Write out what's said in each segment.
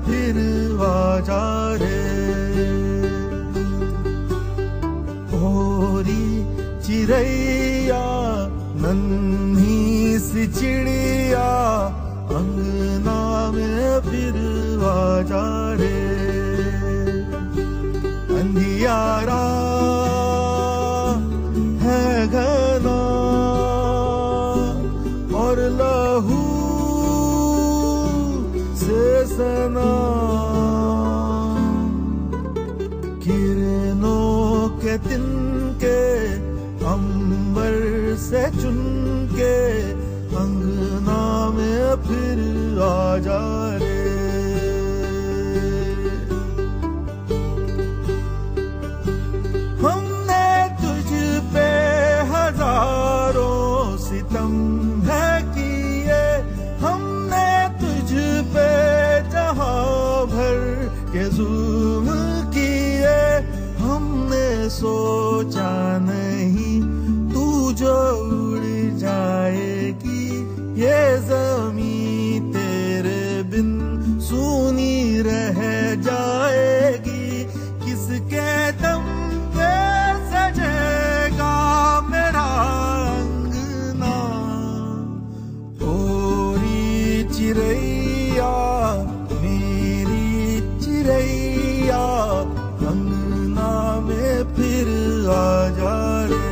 फिर आजा रे। ओरी चिड़ैया नन्ही सी चिड़िया अंगना में फिर आजा रे। अंधियारा है घना और लहू से सना, किरणों के तिनके अंबर से चुनके अंगना में फिर आजा रे। हमने तुझ पे हजारों सितम है किए, हमने तुझ पे जहां भर के जुल्म किए। हमने सोचा नहीं तू जो उड़ जाएगी, ये ज़मीं तेरे बिन सूनी रह जाएगी। किसके दम पे सजेगा मेरा अंगना। ओरी चिड़ैया मेरी चिड़ैया अंगना में फिर आजा रे।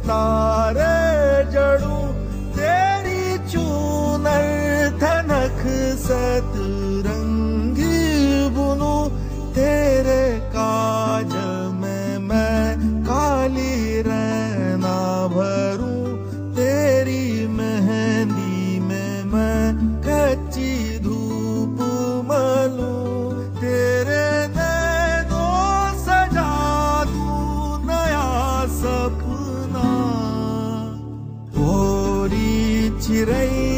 तारे जड़ूं तेरी चूनर धनक सतरंगी बुनूं, तेरे काजल में मैं काली रैना भरूं, तेरी मेहंदी में मैं कच्ची धूप मलूं। तेरे नैनों सजा दूं नया सपना। ओरी चिड़ैया